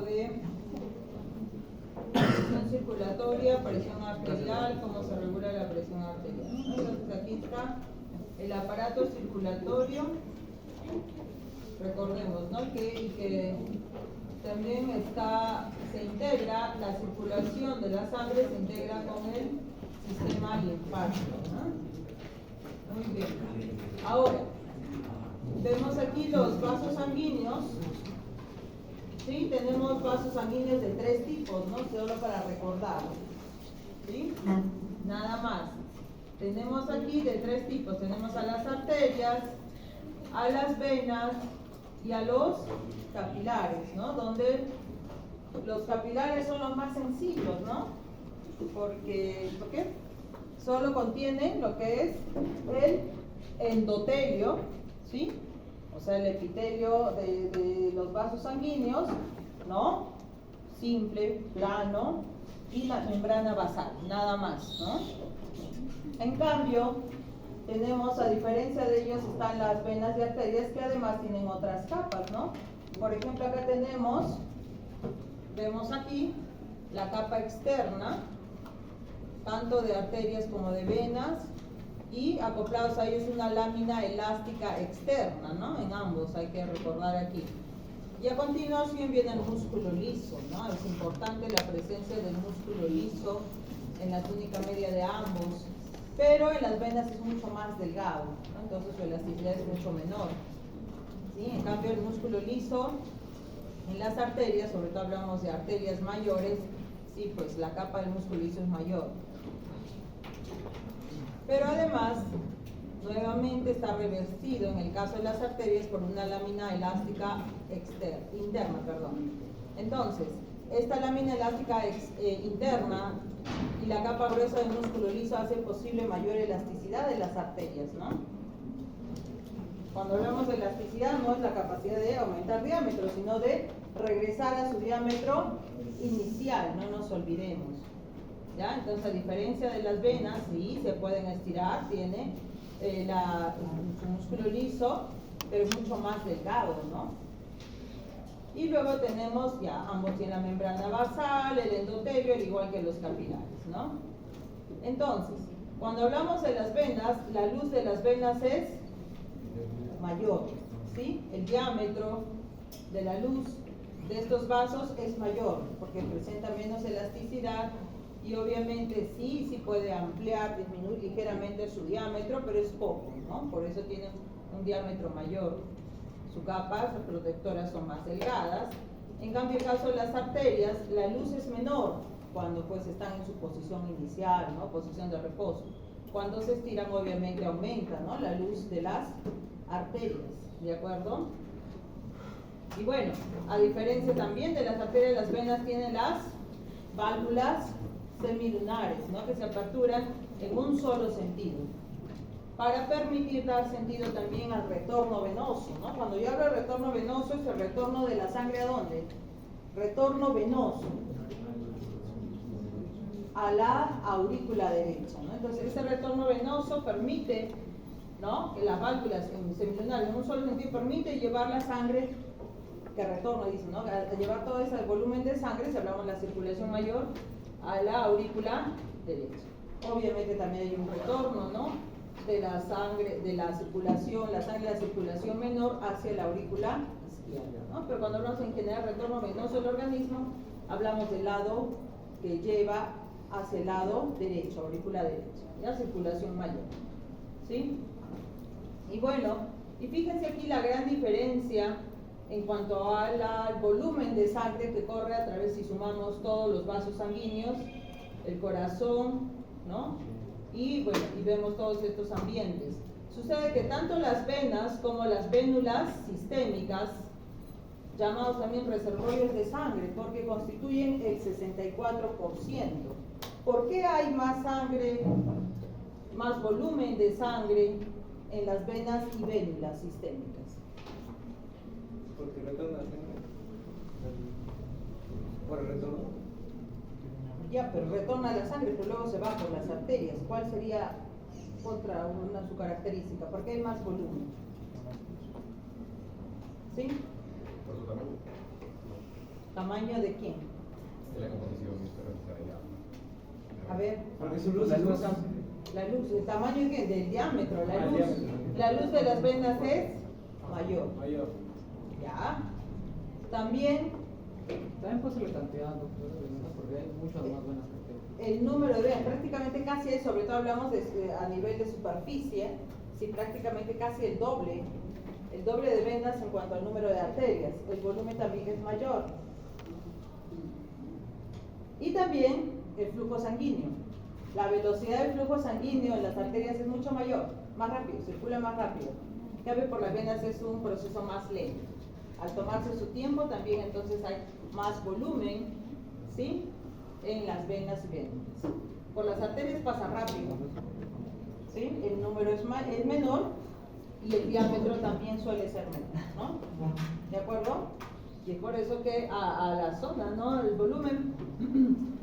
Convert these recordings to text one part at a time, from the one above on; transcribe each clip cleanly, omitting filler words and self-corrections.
tipo de presión circulatoria, presión arterial, cómo se regula la presión arterial. Entonces aquí está el aparato circulatorio. Recordemos, ¿no? Que también se integra la circulación de la sangre, se integra con el sistema linfático, ¿no? Muy bien. Ahora, vemos aquí los vasos sanguíneos. ¿Sí? Tenemos vasos sanguíneos de 3 tipos, ¿no? Solo para recordar. ¿Sí? Nada más. Tenemos aquí de 3 tipos. Tenemos a las arterias, a las venas y a los capilares, ¿no? Donde los capilares son los más sencillos, ¿no? ¿Por qué? Solo contienen lo que es el endotelio, ¿sí? O sea, el epitelio de los vasos sanguíneos, ¿no? Simple, plano, y la membrana basal, nada más, ¿no? En cambio, tenemos, a diferencia de ellos, están las venas y arterias que además tienen otras capas, ¿no? Por ejemplo, acá vemos aquí la capa externa, tanto de arterias como de venas, y acoplados a ellos una lámina elástica externa, ¿no? En ambos hay que recordar aquí. Y a continuación viene el músculo liso, ¿no? Es importante la presencia del músculo liso en la túnica media de ambos, pero en las venas es mucho más delgado, ¿no? Entonces su elasticidad es mucho menor. ¿Sí? En cambio el músculo liso en las arterias, sobre todo hablamos de arterias mayores, sí, pues la capa del músculo liso es mayor. Pero además, nuevamente está revestido en el caso de las arterias por una lámina elástica interna. Entonces, esta lámina elástica interna y la capa gruesa del músculo liso hace posible mayor elasticidad de las arterias, ¿no? Cuando hablamos de elasticidad no es la capacidad de aumentar diámetro, sino de regresar a su diámetro inicial, no nos olvidemos. ¿Ya? Entonces, a diferencia de las venas, sí, se pueden estirar, tiene su músculo liso, pero es mucho más delgado, ¿no? Y luego tenemos, ya, ambos tienen la membrana basal, el endotelio, al igual que los capilares, ¿no? Entonces, cuando hablamos de las venas, la luz de las venas es mayor, ¿sí? El diámetro de la luz de estos vasos es mayor, porque presenta menos elasticidad. Y obviamente sí puede ampliar, disminuir ligeramente su diámetro, pero es poco, ¿no? Por eso tiene un diámetro mayor. Sus capas protectoras son más delgadas. En cambio, en el caso de las arterias, la luz es menor cuando pues están en su posición inicial, ¿no? Posición de reposo. Cuando se estiran, obviamente aumenta, ¿no? La luz de las arterias, ¿de acuerdo? Y bueno, a diferencia también de las arterias, las venas tienen las válvulas semilunares, ¿no? Que se aperturan en un solo sentido, para permitir dar sentido también al retorno venoso, ¿no? Cuando yo hablo de retorno venoso, es el retorno de la sangre ¿a dónde? Retorno venoso a la aurícula derecha, ¿no? Entonces, ese retorno venoso permite, ¿no? Que las válvulas semilunares en un solo sentido permite llevar la sangre que retorna, dice, ¿no? A llevar todo ese volumen de sangre, si hablamos de la circulación mayor, a la aurícula derecha. Obviamente también hay un retorno, ¿no? De la sangre, de la circulación, la sangre de la circulación menor hacia la aurícula izquierda, ¿no? Pero cuando hablamos en general retorno venoso del organismo, hablamos del lado que lleva hacia el lado derecho, aurícula derecha, ¿ya? Circulación mayor, ¿sí? Y bueno, y fíjense aquí la gran diferencia en cuanto al volumen de sangre que corre a través, si sumamos todos los vasos sanguíneos, el corazón, ¿no? Y bueno, y vemos todos estos ambientes. Sucede que tanto las venas como las vénulas sistémicas, llamados también reservorios de sangre, porque constituyen el 64%. ¿Por qué hay más sangre, más volumen de sangre en las venas y vénulas sistémicas? Porque retorna por el retorno. Ya, pero retorna la sangre, pero luego se va por las arterias. ¿Cuál sería su característica? ¿Por qué hay más volumen? ¿Sí? Por su tamaño. ¿Tamaño de quién? De la composición, A ver. Porque su luz es más amplia. La luz, ¿el tamaño de qué? Del diámetro. La El luz, diámetro. la luz de las venas es mayor. Mayor. ¿Ya? También También puede ser la cantidad, doctor, porque hay muchas más buenas que el número de venas, prácticamente casi, sobre todo hablamos a nivel de superficie, sí, prácticamente casi el doble de venas en cuanto al número de arterias. El volumen también es mayor. Y también el flujo sanguíneo. La velocidad del flujo sanguíneo en las arterias es mucho mayor, más rápido, circula más rápido. En cambio, por las venas es un proceso más lento. Al tomarse su tiempo, también entonces hay más volumen, ¿sí?, en las venas y venas. Por las arterias pasa rápido, ¿sí? El número es menor y el diámetro también suele ser menor, ¿no? ¿De acuerdo? Y es por eso que a la zona, ¿no?, el volumen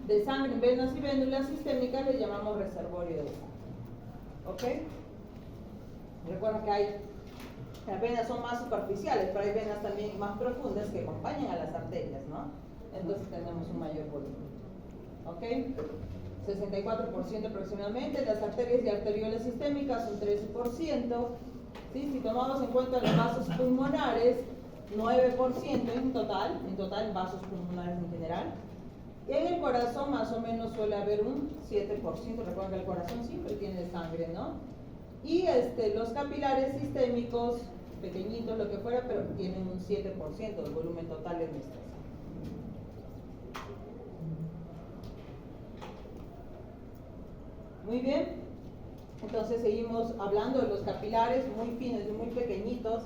de sangre en venas y vénulas sistémicas le llamamos reservorio de sangre. ¿Ok? Recuerda que las venas son más superficiales, pero hay venas también más profundas que acompañan a las arterias, ¿no? Entonces tenemos un mayor volumen. ¿Ok? 64% aproximadamente, las arterias y arteriolas sistémicas un 13%, ¿sí? Si tomamos en cuenta los vasos pulmonares, 9% en total vasos pulmonares en general. Y en el corazón más o menos suele haber un 7%, recuerden que el corazón siempre tiene sangre, ¿no? Y los capilares sistémicos, pequeñitos, lo que fuera, pero tienen un 7% del volumen total de nuestra sangre. Muy bien, entonces seguimos hablando de los capilares muy finos y muy pequeñitos,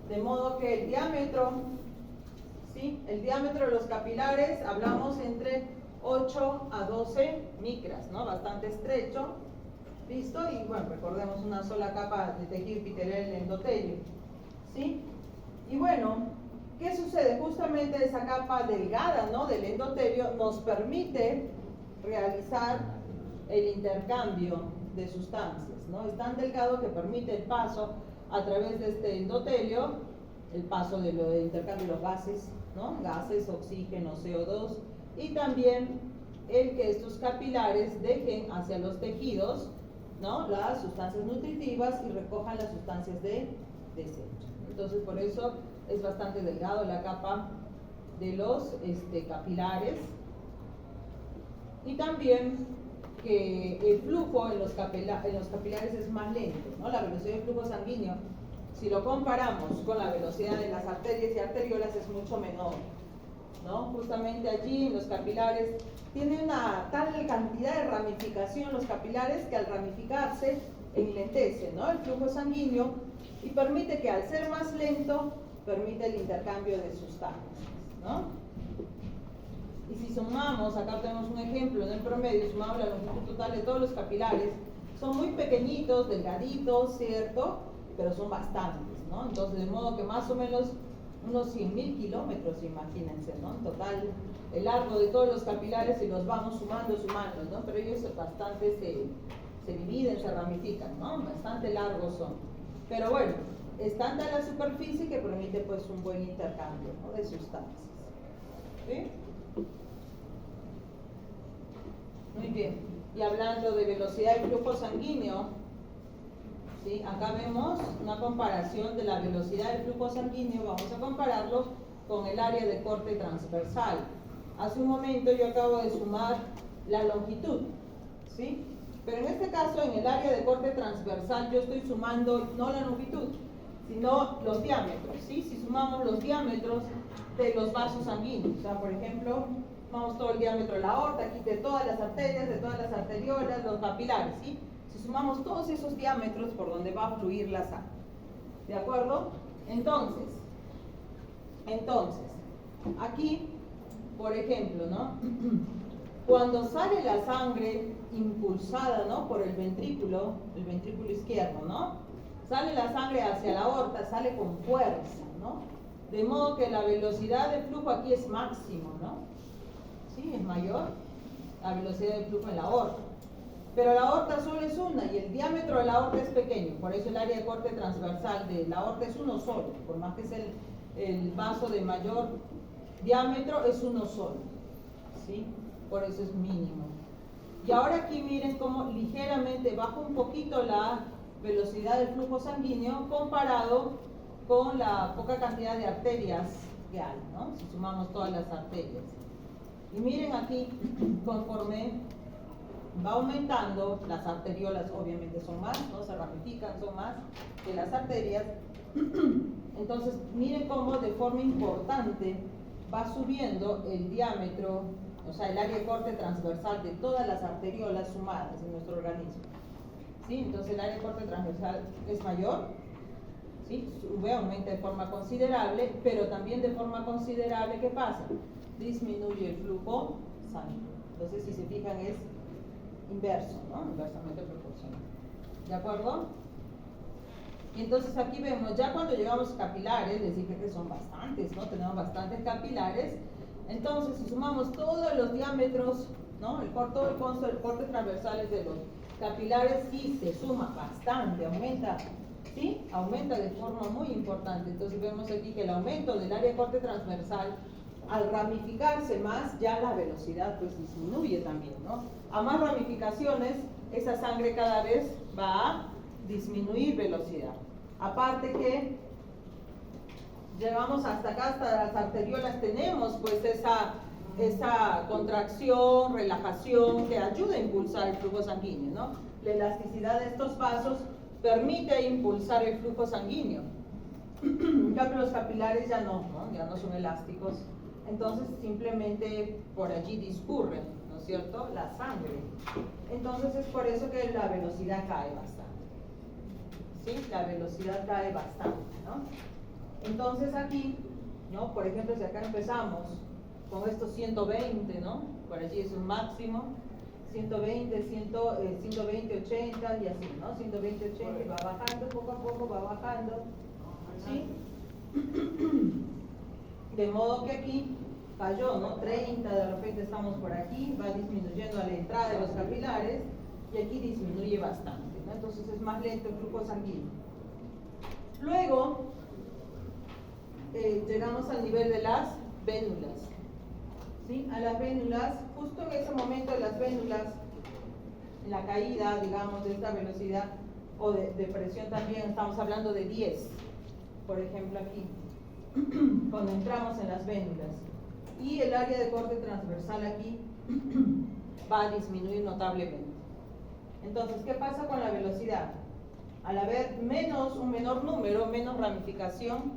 de modo que el diámetro, ¿sí?, el diámetro de los capilares hablamos entre 8 a 12 micras, ¿no?, bastante estrecho. ¿Listo? Y bueno, recordemos una sola capa de tejido epitelial en el endotelio, ¿sí? Y bueno, ¿qué sucede? Justamente esa capa delgada, ¿no?, del endotelio nos permite realizar el intercambio de sustancias, ¿no? Es tan delgado que permite el paso a través de este endotelio, el paso del intercambio de los gases, ¿no?, gases, oxígeno, CO2, y también el que estos capilares dejen hacia los tejidos, ¿no?, las sustancias nutritivas y recojan las sustancias de desecho. Entonces, por eso es bastante delgado la capa de los capilares. Y también que el flujo en los capilares es más lento, ¿no? La velocidad del flujo sanguíneo, si lo comparamos con la velocidad de las arterias y arteriolas, es mucho menor, ¿no? Justamente allí en los capilares tiene una tal cantidad de ramificación los capilares que al ramificarse enlentece, ¿no?, el flujo sanguíneo y permite que, al ser más lento, permite el intercambio de sustancias, ¿no? Y si sumamos, acá tenemos un ejemplo, en el promedio, sumamos la longitud total de todos los capilares, son muy pequeñitos, delgaditos, ¿cierto?, pero son bastantes, ¿no? Entonces, de modo que más o menos unos 100.000 kilómetros, imagínense, ¿no? En total, el largo de todos los capilares, y los vamos sumando, ¿no? Pero ellos bastante se dividen, se ramifican, ¿no? Bastante largos son. Pero bueno, es tanta la superficie que permite pues un buen intercambio, ¿no?, de sustancias. ¿Sí? Muy bien. Y hablando de velocidad del flujo sanguíneo, ¿sí?, acá vemos una comparación de la velocidad del flujo sanguíneo. Vamos a compararlo con el área de corte transversal. Hace un momento yo acabo de sumar la longitud, ¿sí? Pero en este caso, en el área de corte transversal, yo estoy sumando no la longitud, sino los diámetros, ¿sí? Si sumamos los diámetros de los vasos sanguíneos, o sea, por ejemplo, sumamos todo el diámetro de la aorta, aquí de todas las arterias, de todas las arteriolas, los capilares, ¿sí? Si sumamos todos esos diámetros por donde va a fluir la sangre, ¿de acuerdo? Entonces, aquí, por ejemplo, ¿no?, cuando sale la sangre impulsada, ¿no?, por el ventrículo izquierdo, ¿no?, sale la sangre hacia la aorta, sale con fuerza, ¿no?, de modo que la velocidad de flujo aquí es máximo, ¿no? ¿Sí? Es mayor la velocidad de flujo en la aorta. Pero la aorta solo es una y el diámetro de la aorta es pequeño, por eso el área de corte transversal de la aorta es uno solo, por más que es el vaso de mayor diámetro es uno solo, ¿sí? Por eso es mínimo. Y ahora aquí miren cómo ligeramente baja un poquito la velocidad del flujo sanguíneo comparado con la poca cantidad de arterias que hay, ¿no? Si sumamos todas las arterias. Y miren aquí, conforme va aumentando, las arteriolas obviamente son más, ¿no? Se ramifican, son más que las arterias. Entonces, miren cómo de forma importante va subiendo el diámetro, o sea, el área de corte transversal de todas las arteriolas sumadas en nuestro organismo. ¿Sí? Entonces, el área de corte transversal es mayor, ¿sí? Sube, aumenta de forma considerable, pero también de forma considerable, ¿qué pasa? Disminuye el flujo sanguíneo. Entonces, si se fijan, es inverso, ¿no? Inversamente proporcional. ¿De acuerdo? Y entonces aquí vemos, ya cuando llegamos a capilares, les dije que son bastantes, ¿no? Tenemos bastantes capilares. Entonces, si sumamos todos los diámetros, ¿no? Todo el corte transversales de los capilares, sí se suma bastante, aumenta, ¿sí? Aumenta de forma muy importante. Entonces vemos aquí que el aumento del área de corte transversal, al ramificarse más, ya la velocidad pues disminuye también, ¿no? A más ramificaciones, esa sangre cada vez va a disminuir velocidad. Aparte que llegamos hasta acá, hasta las arteriolas, tenemos pues esa contracción, relajación que ayuda a impulsar el flujo sanguíneo, ¿no? La elasticidad de estos vasos permite impulsar el flujo sanguíneo. En cambio, los capilares ya no son elásticos. Entonces simplemente por allí discurre, ¿no es cierto?, la sangre. Entonces es por eso que la velocidad cae bastante. ¿Sí? La velocidad cae bastante, ¿no? Entonces aquí, ¿no? Por ejemplo, si acá empezamos con estos 120, ¿no? Por allí es un máximo, 120, 120, 80 y así, ¿no? 120, 80 y va bajando, poco a poco va bajando, ¿sí? De modo que aquí cayó, ¿no? 30, de repente estamos por aquí, va disminuyendo a la entrada de los capilares y aquí disminuye bastante, ¿no? Entonces es más lento el flujo sanguíneo. Luego llegamos al nivel de las vénulas, ¿sí? A las vénulas, justo en ese momento de las vénulas, en la caída, digamos, de esta velocidad o de presión también, estamos hablando de 10, por ejemplo aquí, cuando entramos en las vénulas. Y el área de corte transversal aquí va a disminuir notablemente. Entonces, ¿qué pasa con la velocidad? Al haber un menor número, menos ramificación,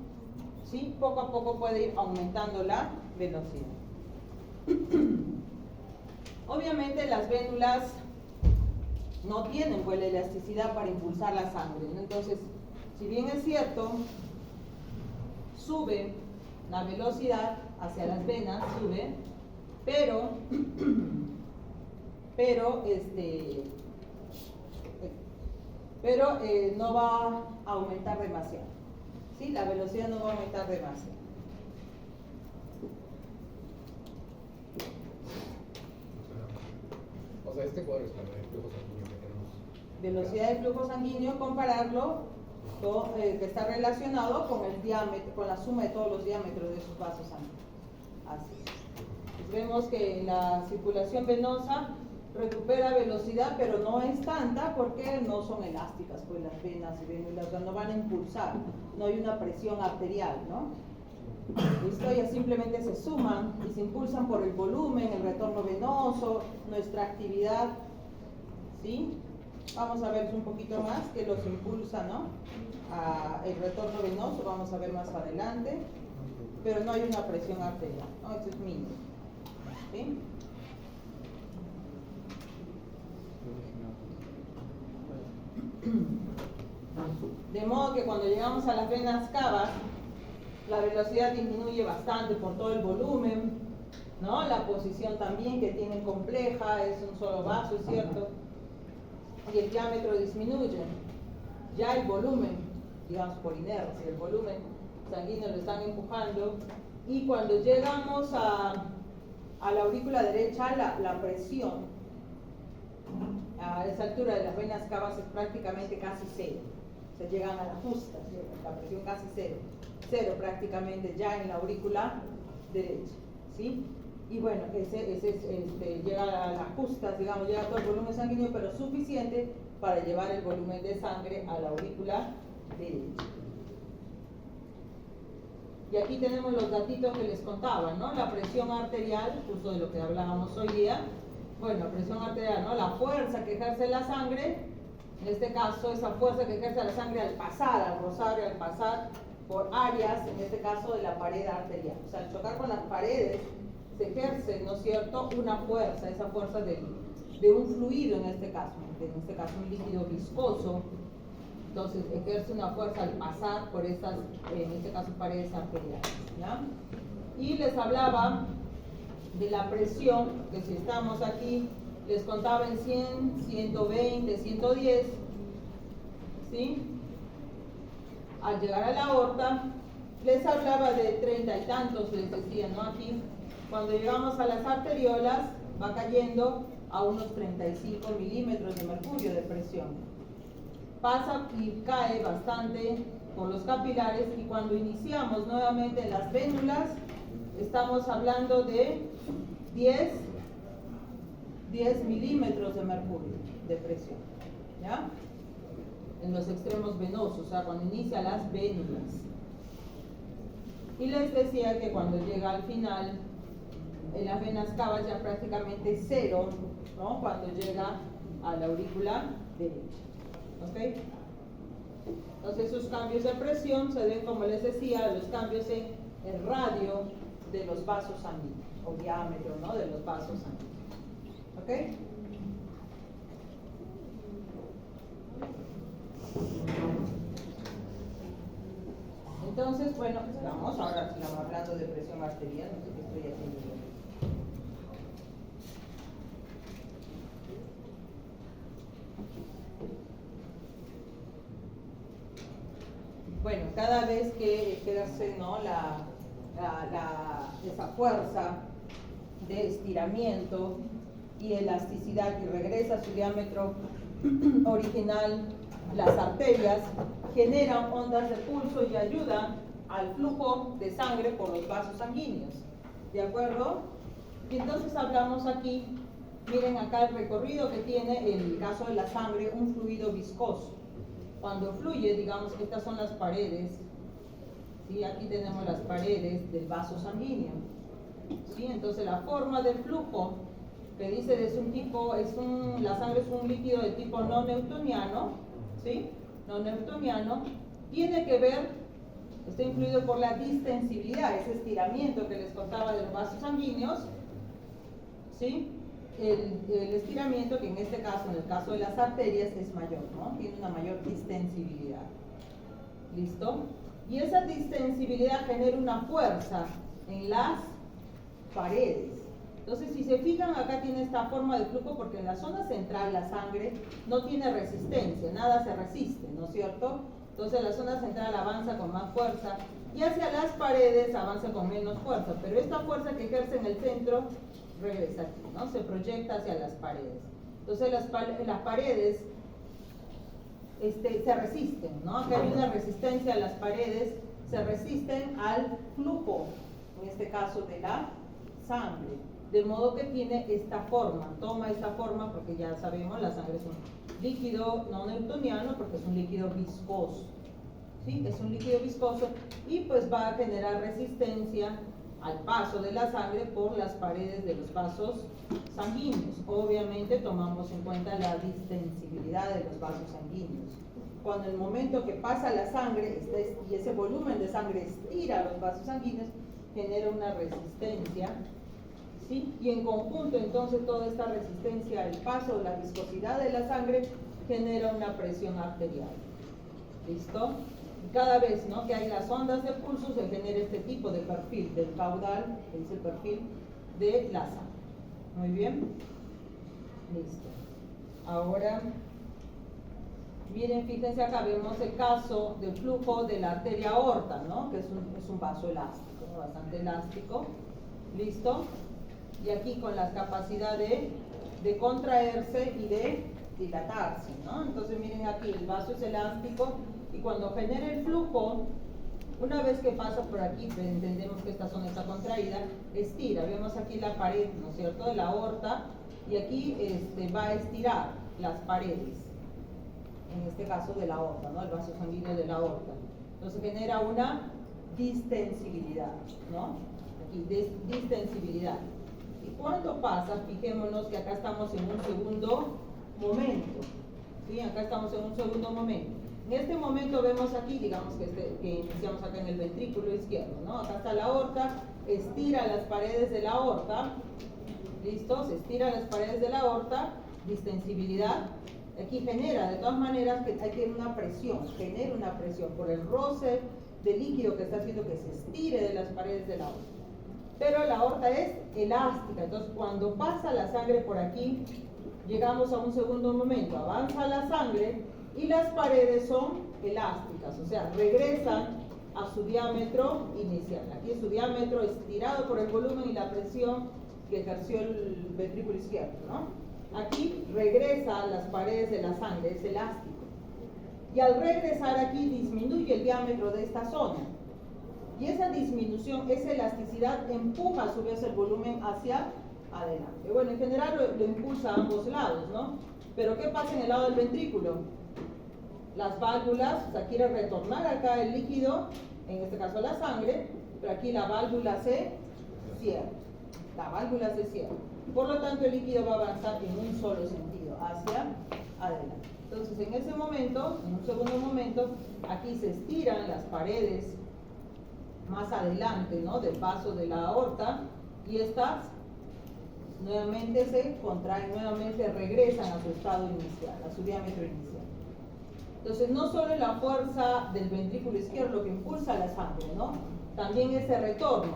¿sí? Poco a poco puede ir aumentando la velocidad. Obviamente las vénulas no tienen pues la elasticidad para impulsar la sangre, ¿no? Entonces, si bien es cierto, sube la velocidad hacia las venas, sube, pero no va a aumentar demasiado, ¿sí? La velocidad no va a aumentar demasiado. O sea, este cuadro es la de flujo sanguíneo que tenemos. Velocidad de flujo sanguíneo, compararlo con, que está relacionado con el diámetro, con la suma de todos los diámetros de sus vasos sanguíneos. Así es. Pues vemos que la circulación venosa recupera velocidad, pero no es tanta porque no son elásticas, pues las venas y vénulas no van a impulsar, no hay una presión arterial, ¿no? ¿Listo? Ya simplemente se suman y se impulsan por el volumen, el retorno venoso, nuestra actividad, ¿sí? Vamos a ver un poquito más que los impulsa, ¿no? El retorno venoso, vamos a ver más adelante, pero no hay una presión arterial, ¿no? Esto es mínimo, ¿sí? De modo que cuando llegamos a las venas cavas, la velocidad disminuye bastante por todo el volumen, ¿no? La posición también que tienen compleja, es un solo vaso, es cierto, y el diámetro disminuye. Ya el volumen, digamos por inercia, el volumen sanguíneo lo están empujando, y cuando llegamos a la aurícula derecha, la presión a esa altura de las venas cavas es prácticamente casi cero. Se llegan a la justa, ¿sí? La presión casi cero prácticamente ya en la aurícula derecha, ¿sí? Y bueno, ese llega a las justas, digamos, llega todo el volumen sanguíneo, pero suficiente para llevar el volumen de sangre a la aurícula derecha. Y aquí tenemos los datitos que les contaba, ¿no? La presión arterial, justo de lo que hablábamos hoy día. Bueno, presión arterial, ¿no? La fuerza que ejerce la sangre, en este caso, esa fuerza que ejerce la sangre al pasar, al rozar, al pasar por áreas, en este caso, de la pared arterial. O sea, al chocar con las paredes, se ejerce, ¿no es cierto?, una fuerza, esa fuerza de un fluido en este caso un líquido viscoso. Entonces ejerce una fuerza al pasar por esas, en este caso, paredes arteriales, ¿ya? Y les hablaba de la presión, que si estamos aquí, les contaba en 100, 120, 110, ¿sí? Al llegar a la aorta, les hablaba de 30 y tantos, les decía, ¿no? Aquí, cuando llegamos a las arteriolas, va cayendo a unos 35 milímetros de mercurio de presión. Pasa y cae bastante por los capilares, y cuando iniciamos nuevamente en las vénulas, estamos hablando de 10 milímetros de mercurio de presión, ¿ya? En los extremos venosos, o sea, cuando inicia las vénulas. Y les decía que cuando llega al final, en las venas cavas ya prácticamente cero, ¿no? Cuando llega a la aurícula derecha. ¿Ok? Entonces esos cambios de presión se ven, como les decía, los cambios en el radio de los vasos sanguíneos, o diámetro, ¿no?, de los vasos sanguíneos. ¿Ok? Entonces, bueno, vamos, ahora sigamos hablando de presión arterial, no sé qué estoy haciendo yo. Bueno, cada vez que ejerce, ¿no?, esa fuerza de estiramiento y elasticidad y regresa a su diámetro original, las arterias generan ondas de pulso y ayudan al flujo de sangre por los vasos sanguíneos. ¿De acuerdo? Y entonces hablamos aquí, miren acá el recorrido que tiene, en el caso de la sangre, un fluido viscoso. Cuando fluye, digamos que estas son las paredes, ¿sí? Aquí tenemos las paredes del vaso sanguíneo, ¿sí? Entonces la forma del flujo, que dice es un tipo, la sangre es un líquido de tipo no newtoniano, ¿sí? No newtoniano, tiene que ver, está influido por la distensibilidad, ese estiramiento que les contaba de los vasos sanguíneos, ¿sí? El estiramiento, que en este caso, en el caso de las arterias, es mayor, ¿no? Tiene una mayor distensibilidad. ¿Listo? Y esa distensibilidad genera una fuerza en las paredes. Entonces, si se fijan, acá tiene esta forma de flujo, porque en la zona central la sangre no tiene resistencia, nada se resiste, ¿no es cierto? Entonces la zona central avanza con más fuerza y hacia las paredes avanza con menos fuerza, pero esta fuerza que ejerce en el centro regresa aquí, ¿no? Se proyecta hacia las paredes. Entonces las paredes se resisten, ¿no? Acá hay una resistencia a las paredes, se resisten al flujo, en este caso de la sangre, de modo que tiene esta forma, toma esta forma, porque ya sabemos, la sangre es un líquido no newtoniano, porque es un líquido viscoso, ¿sí? Es un líquido viscoso y pues va a generar resistencia al paso de la sangre por las paredes de los vasos sanguíneos. Obviamente tomamos en cuenta la distensibilidad de los vasos sanguíneos. Cuando el momento que pasa la sangre y ese volumen de sangre estira los vasos sanguíneos, genera una resistencia, ¿sí? Y en conjunto, entonces, toda esta resistencia al paso, la viscosidad de la sangre, genera una presión arterial. ¿Listo? Y cada vez, ¿no?, que hay las ondas de pulso, se genera este tipo de perfil del caudal, que es el perfil de la sangre. Muy bien. Listo. Ahora, miren, fíjense acá, vemos el caso del flujo de la arteria aorta, ¿no?, que es un vaso elástico, ¿no?, bastante elástico. ¿Listo? Y aquí con la capacidad de contraerse y de dilatarse, ¿no? Entonces miren aquí, el vaso es elástico y cuando genera el flujo, Una vez que pasa por aquí, pues, entendemos que esta zona está contraída, estira. Vemos aquí la pared, ¿no es cierto?, de la aorta, y aquí va a estirar las paredes, en este caso de la aorta, ¿no?, el vaso sanguíneo de la aorta. Entonces genera una distensibilidad, ¿no? Aquí, distensibilidad. Y cuando pasa, fijémonos que acá estamos en un segundo momento, ¿sí? Acá estamos en un segundo momento. En este momento vemos aquí, digamos que iniciamos acá en el ventrículo izquierdo, ¿no? Acá está la aorta, estira las paredes de la aorta, ¿listo? Se estira las paredes de la aorta, distensibilidad. Aquí genera, de todas maneras, que hay que una presión, genera una presión por el roce de líquido que está haciendo que se estire de las paredes de la aorta. Pero la aorta es elástica, entonces cuando pasa la sangre por aquí, llegamos a un segundo momento, avanza la sangre y las paredes son elásticas, o sea, regresan a su diámetro inicial. Aquí es su diámetro estirado por el volumen y la presión que ejerció el ventrículo izquierdo, ¿no? Aquí regresa a las paredes de la sangre, es elástico. Y al regresar aquí disminuye el diámetro de esta zona. Y esa disminución, esa elasticidad empuja a su vez el volumen hacia adelante. Bueno, en general lo impulsa a ambos lados, ¿no? Pero ¿qué pasa en el lado del ventrículo? Las válvulas, o sea, quiere retornar acá el líquido, en este caso la sangre, pero aquí la válvula se cierra. La válvula se cierra. Por lo tanto, el líquido va a avanzar en un solo sentido, hacia adelante. Entonces, en ese momento, en un segundo momento, aquí se estiran las paredes más adelante, ¿no?, del vaso de la aorta, y estas nuevamente se contraen, nuevamente regresan a su estado inicial, a su diámetro inicial. Entonces, no solo es la fuerza del ventrículo izquierdo lo que impulsa la sangre, ¿no?, también ese retorno,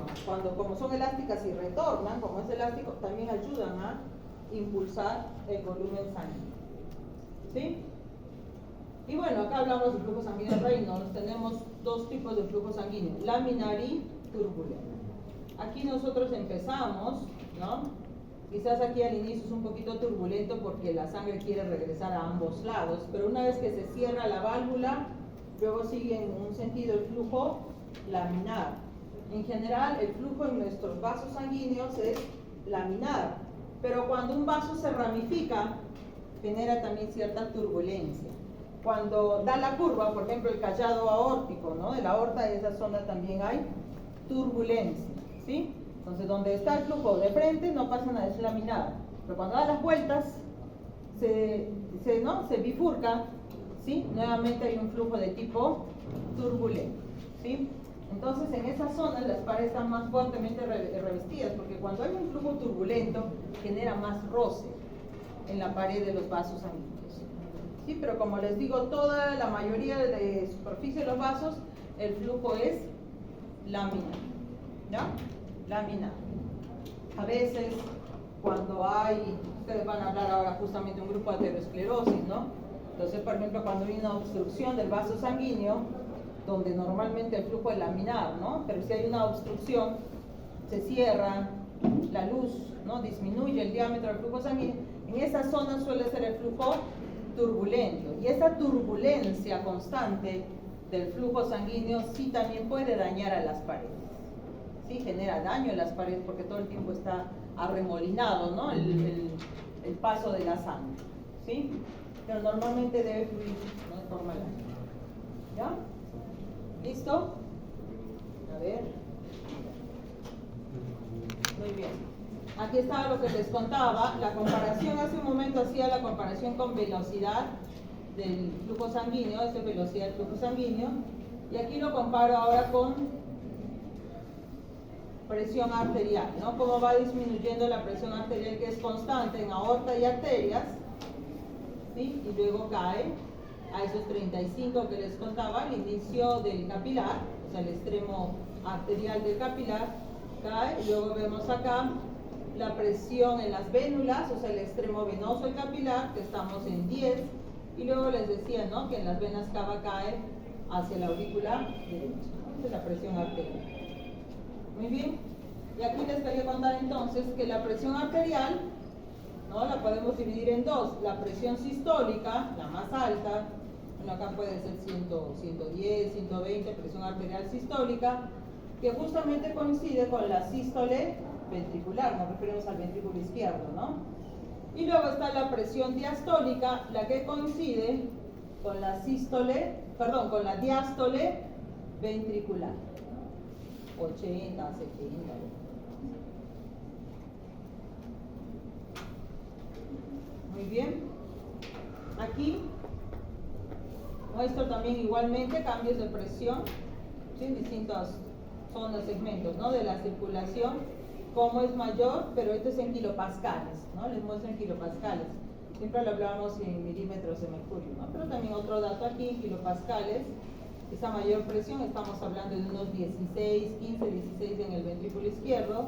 como son elásticas y retornan, como es elástico, también ayudan a impulsar el volumen sanguíneo, ¿sí? Y bueno, acá hablamos de flujo sanguíneo Reynolds. Tenemos dos tipos de flujo sanguíneo, laminar y turbulento. Aquí nosotros empezamos, ¿no? Quizás aquí al inicio es un poquito turbulento porque la sangre quiere regresar a ambos lados, pero una vez que se cierra la válvula, luego sigue en un sentido el flujo laminar. En general, el flujo en nuestros vasos sanguíneos es laminar, pero cuando un vaso se ramifica, genera también cierta turbulencia. Cuando da la curva, por ejemplo, el callado aórtico, ¿no?, de la aorta, de esa zona también hay turbulencia, ¿sí? Entonces, donde está el flujo de frente, no pasa nada, es laminar. Pero cuando da las vueltas, se bifurca, ¿sí? Nuevamente hay un flujo de tipo turbulento, ¿sí? Entonces, en esa zona las paredes están más fuertemente revestidas, porque cuando hay un flujo turbulento, genera más roce en la pared de los vasos sanguíneos. Sí, pero como les digo, la mayoría de superficie de los vasos, el flujo es laminar, ¿ya? Laminar. A veces, cuando ustedes van a hablar ahora justamente de un grupo de aterosclerosis, ¿no? Entonces, por ejemplo, cuando hay una obstrucción del vaso sanguíneo, donde normalmente el flujo es laminar, ¿no? Pero si hay una obstrucción, se cierra la luz, ¿no? Disminuye el diámetro del flujo sanguíneo. En esa zona suele ser el flujo turbulento, y esa turbulencia constante del flujo sanguíneo sí también puede dañar a las paredes, sí, genera daño en las paredes porque todo el tiempo está arremolinado, ¿no?, el paso de la sangre, ¿sí? Pero normalmente debe fluir, ¿no?, de forma laminar. ¿Ya? ¿Listo? A ver. Muy bien. Aquí estaba lo que les contaba, la comparación, hace un momento hacía la comparación con velocidad del flujo sanguíneo, esa es velocidad del flujo sanguíneo, y aquí lo comparo ahora con presión arterial, ¿no? Cómo va disminuyendo la presión arterial, que es constante en aorta y arterias, ¿sí? Y luego cae a esos 35 que les contaba al inicio del capilar, o sea, el extremo arterial del capilar, cae, y luego vemos acá la presión en las vénulas, o sea, el extremo venoso del capilar, que estamos en 10, y luego les decía, ¿no?, que en las venas cava cae hacia la aurícula derecha, ¿no? Esa es la presión arterial. Muy bien, y aquí les quería contar entonces que la presión arterial, ¿no?, la podemos dividir en dos: la presión sistólica, la más alta, Bueno, acá puede ser 100, 110, 120, presión arterial sistólica, que justamente coincide con la sístole ventricular, nos referimos al ventrículo izquierdo, ¿no? Y luego está la presión diastólica, la que coincide con la con la diástole ventricular. 80, 70. Muy bien. Aquí muestro también igualmente cambios de presión, ¿sí? En distintas zonas, segmentos, ¿no? De la circulación, cómo es mayor, pero esto es en kilopascales, ¿no? Les muestro en kilopascales. Siempre lo hablamos en milímetros de mercurio, ¿no? Pero también otro dato aquí, kilopascales. Esa mayor presión, estamos hablando de unos 16, 15, 16 en el ventrículo izquierdo,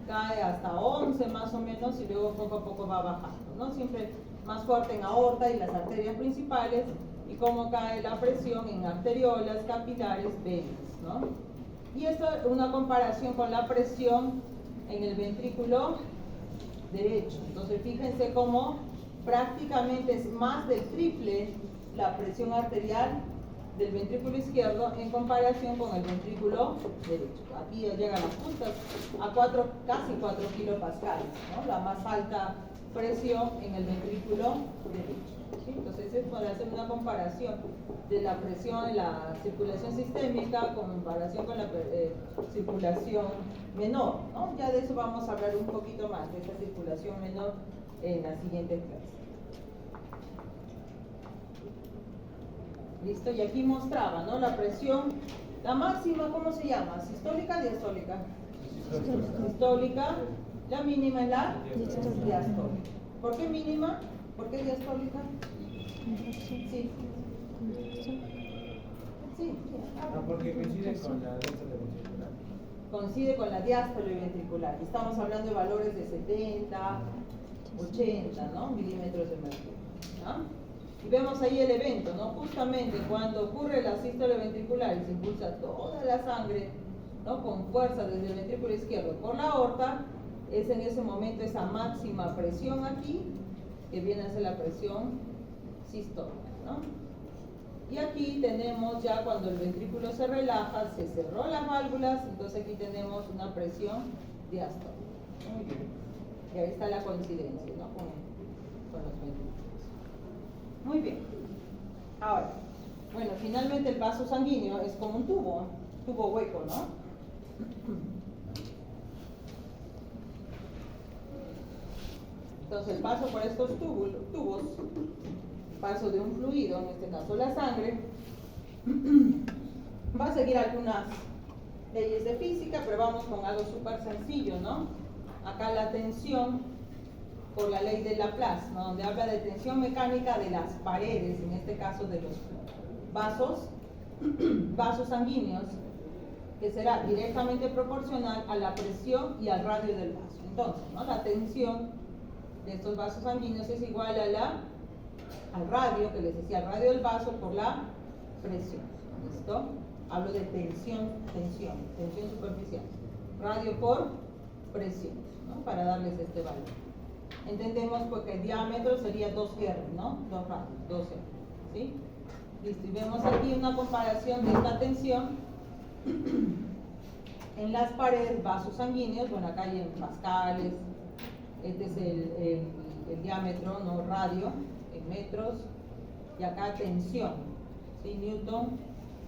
cae hasta 11 más o menos y luego poco a poco va bajando, ¿no? Siempre más fuerte en aorta y las arterias principales, y cómo cae la presión en arteriolas, capilares, venas, ¿no? Y esto es una comparación con la presión en el ventrículo derecho. Entonces fíjense cómo prácticamente es más del triple la presión arterial del ventrículo izquierdo en comparación con el ventrículo derecho. Aquí ya llegan las puntas a casi 4 kilopascales, ¿no? La más alta presión en el ventrículo derecho, ¿sí? Entonces es para hacer una comparación de la presión en la circulación sistémica con comparación con la circulación menor, ¿no? Ya de eso vamos a hablar un poquito más, de esta circulación menor en la siguiente clase. ¿Listo? Y aquí mostraba, ¿no? La presión, la máxima, ¿cómo se llama? ¿Sistólica o diastólica? Sistólica. La mínima es la diastólica. ¿Por qué mínima? ¿Por qué diastólica? Sí. Sí. No, porque coincide con la diástole ventricular. Coincide con la diástole ventricular. Estamos hablando de valores de 70, 80, ¿no? Milímetros de mercurio, ¿no? Y vemos ahí el evento, ¿no? Justamente cuando ocurre la sístole ventricular y se impulsa toda la sangre, ¿no? Con fuerza desde el ventrículo izquierdo por la aorta, es en ese momento esa máxima presión aquí, que viene a ser la presión sistólica, ¿no? Y aquí tenemos ya cuando el ventrículo se relaja, se cerró las válvulas, entonces aquí tenemos una presión diastólica. Muy bien. Y ahí está la coincidencia, ¿no? Con los ventrículos. Muy bien. Ahora, bueno, finalmente el vaso sanguíneo es como un tubo hueco, ¿no? Entonces el paso por estos tubos, paso de un fluido, en este caso la sangre, va a seguir algunas leyes de física, pero vamos con algo súper sencillo, ¿no? Acá la tensión por la ley de Laplace, ¿no? Donde habla de tensión mecánica de las paredes, en este caso de los vasos sanguíneos, que será directamente proporcional a la presión y al radio del vaso. Entonces, ¿no? La tensión de estos vasos sanguíneos es igual a al radio, que les decía, al radio del vaso por la presión. ¿Listo? Hablo de tensión superficial. Radio por presión, ¿no? Para darles este valor. Entendemos pues que el diámetro sería 2R, ¿no? 2 radios, 2R, ¿sí? Listo, y vemos aquí una comparación de esta tensión en las paredes, vasos sanguíneos. Bueno, acá hay en pascales, este es el diámetro, no radio, en metros, y acá tensión, ¿sí? Newton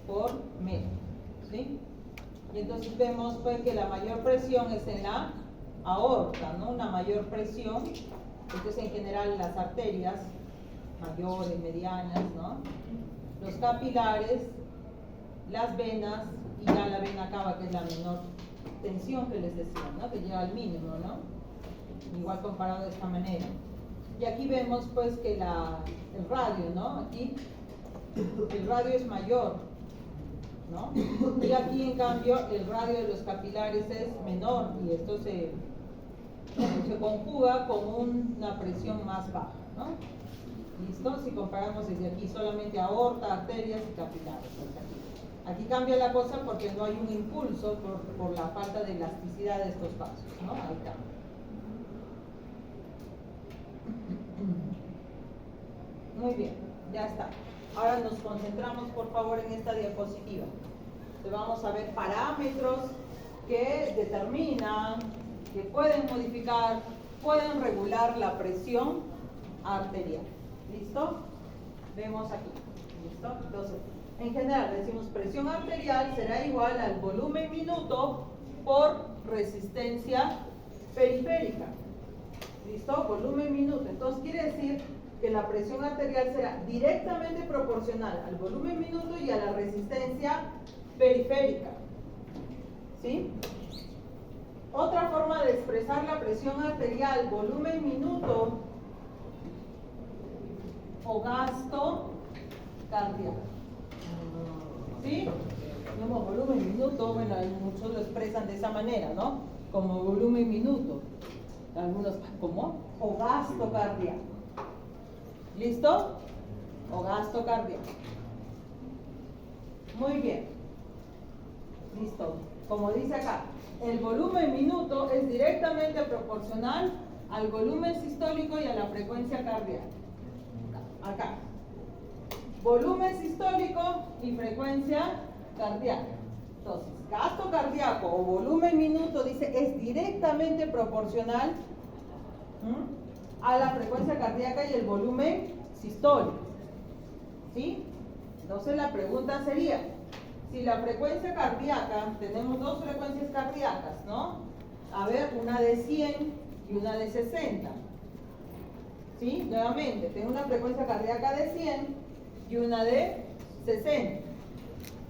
por metro, ¿sí? Y entonces vemos pues que la mayor presión es en la aorta, ¿no? Una mayor presión, esto es en general las arterias mayores, medianas, ¿no? Los capilares, las venas, y ya la vena cava, que es la menor tensión que les decía, ¿no? Que llega al mínimo, ¿no? Igual comparado de esta manera. Y aquí vemos pues que el radio, ¿no? Aquí el radio es mayor, ¿no? Y aquí en cambio el radio de los capilares es menor, y esto se conjuga con una presión más baja, ¿no? ¿Listo? Si comparamos desde aquí solamente aorta, arterias y capilares. Aquí cambia la cosa porque no hay un impulso por la falta de elasticidad de estos vasos, ¿no? Ahí está. Muy bien, ya está. Ahora nos concentramos, por favor, en esta diapositiva. Entonces vamos a ver parámetros que determinan, que pueden modificar, pueden regular la presión arterial. ¿Listo? Vemos aquí. ¿Listo? Entonces, en general decimos presión arterial será igual al volumen minuto por resistencia periférica. ¿Listo? Volumen minuto. Entonces quiere decir que la presión arterial será directamente proporcional al volumen minuto y a la resistencia periférica. ¿Sí? Otra forma de expresar la presión arterial, volumen minuto o gasto cardíaco. ¿Sí? Tenemos volumen minuto, bueno, muchos lo expresan de esa manera, ¿no? Como volumen minuto. Algunos, ¿cómo? O gasto cardíaco. ¿Listo? O gasto cardíaco. Muy bien. Listo. Como dice acá, el volumen minuto es directamente proporcional al volumen sistólico y a la frecuencia cardíaca. Acá. Volumen sistólico y frecuencia cardíaca. Entonces, gasto cardíaco o volumen minuto, dice, es directamente proporcional a la frecuencia cardíaca y el volumen sistólico. ¿Sí? Entonces la pregunta sería, si la frecuencia cardíaca, tenemos dos frecuencias cardíacas, ¿no? A ver, una de 100 y una de 60. ¿Sí? Nuevamente, tengo una frecuencia cardíaca de 100 y una de 60.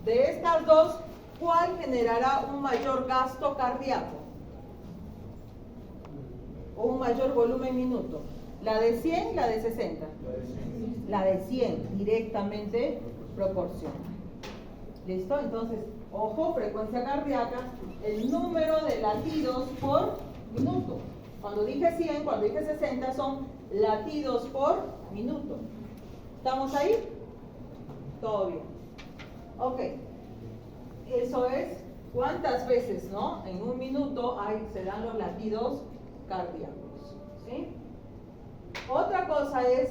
De estas dos, ¿cuál generará un mayor gasto cardíaco? ¿O un mayor volumen minuto? ¿La de 100 y la de 60? La de 100, directamente proporcional. ¿Listo? Entonces, ojo, frecuencia cardíaca, el número de latidos por minuto. Cuando dije 100, cuando dije 60, son latidos por minuto. ¿Estamos ahí? Todo bien. Ok. Eso es cuántas veces, ¿no? En un minuto se dan los latidos cardíacos. ¿Sí? Otra cosa es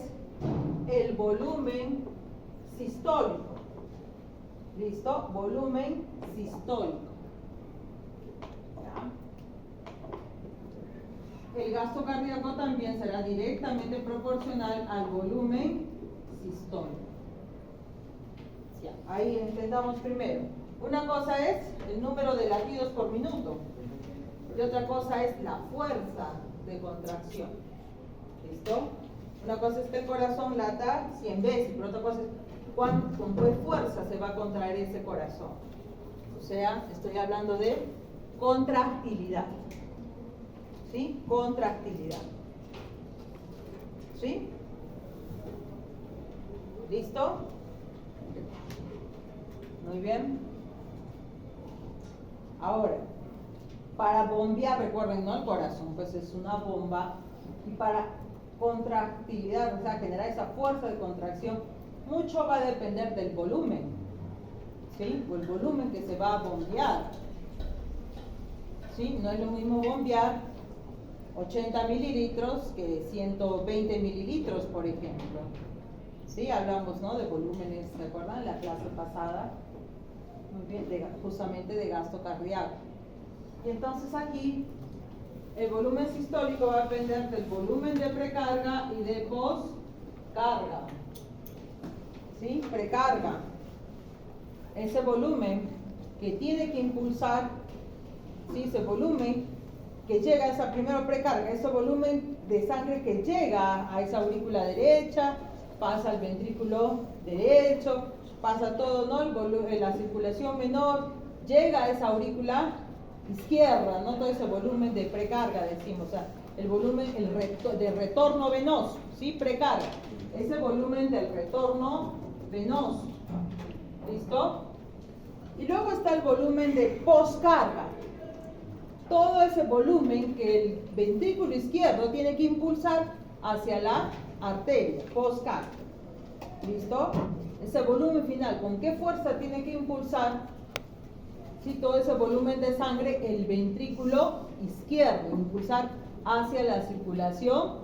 el volumen sistólico. ¿Listo? Volumen sistólico. ¿Ya? El gasto cardíaco también será directamente proporcional al volumen sistólico. Ya, ahí entendamos primero. Una cosa es el número de latidos por minuto y otra cosa es la fuerza de contracción. ¿Listo? Una cosa es que el corazón lata 100 veces, pero otra cosa es con qué fuerza se va a contraer ese corazón. O sea, estoy hablando de contractilidad. ¿Sí? Contractilidad. ¿Sí? ¿Listo? Muy bien. Ahora, para bombear, recuerden, ¿no? El corazón, pues es una bomba. Y para contractilidad, o sea, generar esa fuerza de contracción, mucho va a depender del volumen, ¿sí? O el volumen que se va a bombear. ¿Sí? No es lo mismo bombear 80 mililitros que 120 mililitros, por ejemplo. ¿Sí? Hablamos, ¿no? De volúmenes, ¿se acuerdan? En la clase pasada. Muy bien, justamente de gasto cardíaco. Y entonces aquí el volumen sistólico va a depender del volumen de precarga y de poscarga. ¿Sí? Precarga. Ese volumen que tiene que impulsar, ¿sí? Ese volumen que llega a esa primera precarga, ese volumen de sangre que llega a esa aurícula derecha, pasa al ventrículo derecho, pasa todo, ¿no? La circulación menor, llega a esa aurícula izquierda, ¿no? Todo ese volumen de precarga, decimos, o sea, el volumen de retorno venoso, ¿sí? Precarga, ese volumen del retorno venoso. ¿Listo? Y luego está el volumen de poscarga. Todo ese volumen que el ventrículo izquierdo tiene que impulsar hacia la arteria, poscarga. ¿Listo? Ese volumen final, ¿con qué fuerza tiene que impulsar? Sí, todo ese volumen de sangre, el ventrículo izquierdo, impulsar hacia la circulación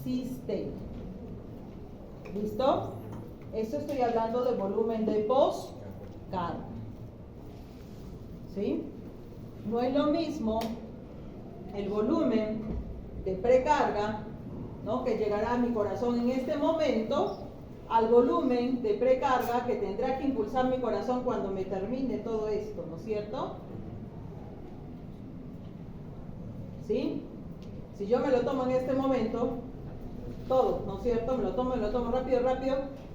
sistémica. ¿Listo? Esto estoy hablando del volumen de postcarga. ¿Sí? No es lo mismo el volumen de precarga, ¿no?, que llegará a mi corazón en este momento, al volumen de precarga que tendrá que impulsar mi corazón cuando me termine todo esto, ¿no es cierto? ¿Sí? Si yo me lo tomo en este momento, todo, ¿no es cierto? Me lo tomo rápido,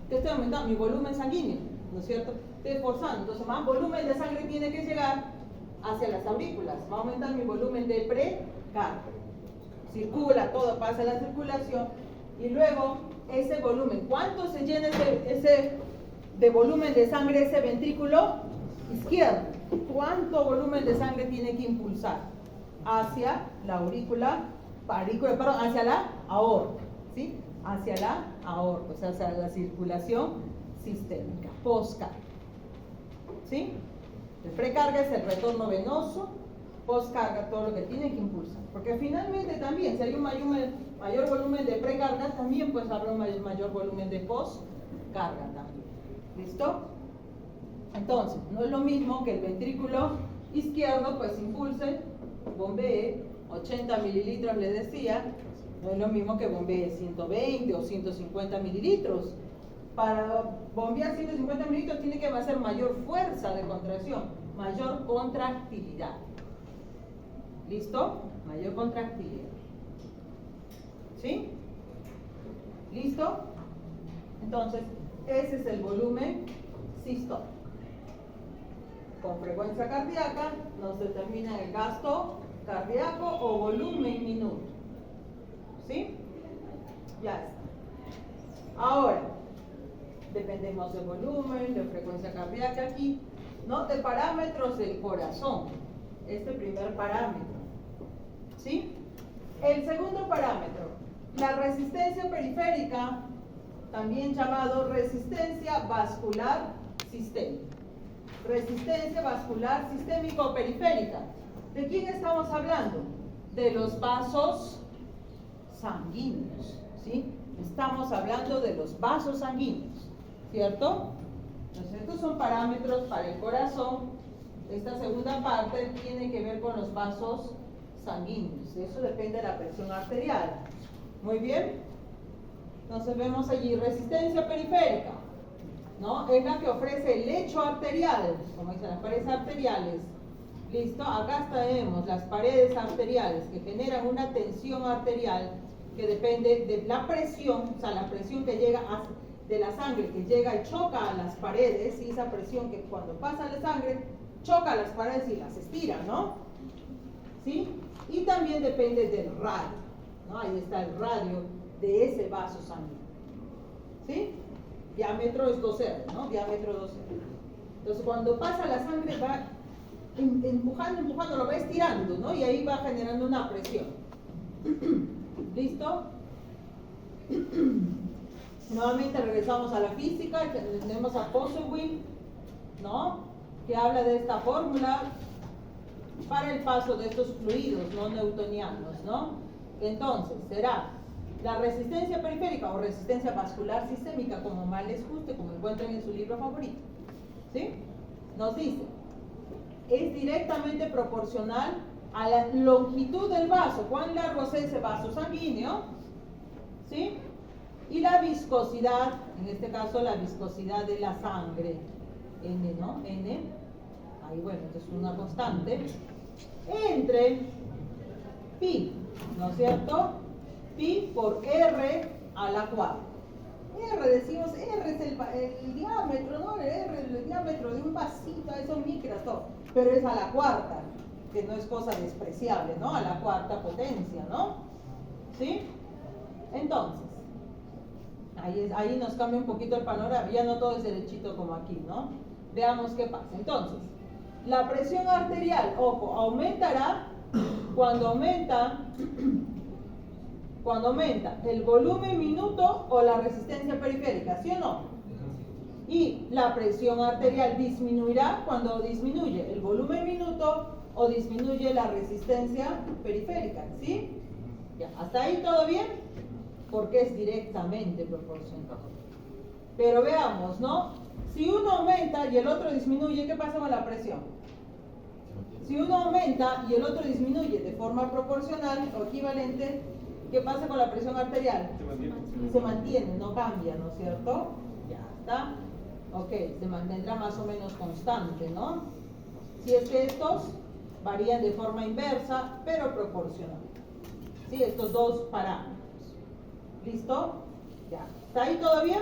que estoy aumentando mi volumen sanguíneo, ¿no es cierto? Estoy esforzando, entonces más volumen de sangre tiene que llegar hacia las aurículas, va a aumentar mi volumen de precarga. Circula, todo pasa a la circulación y luego ese volumen, ¿cuánto se llena ese de volumen de sangre ese ventrículo izquierdo? ¿Cuánto volumen de sangre tiene que impulsar? Hacia la hacia la aorta, ¿sí? Hacia la aorta, o sea, hacia la circulación sistémica, postcarga, ¿sí? El precarga es el retorno venoso, postcarga todo lo que tiene que impulsar, porque finalmente también si hay un mayor volumen de precarga, también pues habrá un mayor volumen de postcarga también. ¿Listo? Entonces, no es lo mismo que el ventrículo izquierdo pues impulse, bombee 80 mililitros, le decía, no es lo mismo que bombee 120 o 150 mililitros. Para bombear 150 mililitros tiene que hacer mayor fuerza de contracción, mayor contractilidad. ¿Listo? Mayor contractilidad. ¿Sí? ¿Listo? Entonces, ese es el volumen sistólico. Con frecuencia cardíaca nos determina el gasto cardíaco o volumen minuto. ¿Sí? Ya está. Ahora, dependemos del volumen, de frecuencia cardíaca aquí, ¿no? De parámetros del corazón. Este primer parámetro. ¿Sí? El segundo parámetro, la resistencia periférica, también llamado resistencia vascular sistémica. Resistencia vascular sistémico-periférica. ¿De quién estamos hablando? De los vasos sanguíneos, ¿sí? Estamos hablando de los vasos sanguíneos, ¿cierto? Entonces, estos son parámetros para el corazón. Esta segunda parte tiene que ver con los vasos sanguíneos. Eso depende de la presión arterial. Muy bien. Entonces vemos allí resistencia periférica, ¿no? Es la que ofrece el lecho arterial, como dicen las paredes arteriales. ¿Listo? Acá tenemos las paredes arteriales que generan una tensión arterial que depende de la presión, o sea, la presión que llega de la sangre que llega y choca a las paredes, y esa presión que cuando pasa la sangre choca a las paredes y las estira, ¿no? ¿Sí? Y también depende del radio, ¿no? Ahí está el radio de ese vaso sanguíneo. ¿Sí? Diámetro es 2R, ¿no? Diámetro 2R. Entonces, cuando pasa la sangre va empujando, lo va estirando, ¿no? Y ahí va generando una presión. ¿Listo? Nuevamente regresamos a la física, tenemos a Poiseuille, ¿no? Que habla de esta fórmula para el paso de estos fluidos no newtonianos, ¿no? Entonces, será la resistencia periférica o resistencia vascular sistémica, como más les guste, como encuentren en su libro favorito, ¿sí? Nos dice, es directamente proporcional a la longitud del vaso, cuán largo es ese vaso sanguíneo, ¿sí? Y la viscosidad, en este caso la viscosidad de la sangre, N, ¿no? N, ahí bueno, esto es una constante, entre pi, ¿no es cierto? Pi por R a la cuarta. R, decimos, R es el diámetro, ¿no? R es el diámetro de un vasito, eso micras, todo, pero es a la cuarta, que no es cosa despreciable, ¿no? A la cuarta potencia, ¿no? ¿Sí? Entonces, ahí nos cambia un poquito el panorama, ya no todo es derechito como aquí, ¿no? Veamos qué pasa. Entonces, la presión arterial, ojo, aumentará cuando aumenta el volumen minuto o la resistencia periférica, ¿sí o no? Y la presión arterial disminuirá cuando disminuye el volumen minuto o disminuye la resistencia periférica, ¿sí? Ya, ¿hasta ahí todo bien? Porque es directamente proporcional. Pero veamos, ¿no? Si uno aumenta y el otro disminuye, ¿qué pasa con la presión? Si uno aumenta y el otro disminuye de forma proporcional o equivalente, ¿qué pasa con la presión arterial? Se mantiene, no cambia, ¿no es cierto? Ya está. Ok, se mantendrá más o menos constante, ¿no? Si es que estos varían de forma inversa, pero proporcional. ¿Sí? Estos dos parámetros. ¿Listo? Ya. ¿Está ahí todo bien?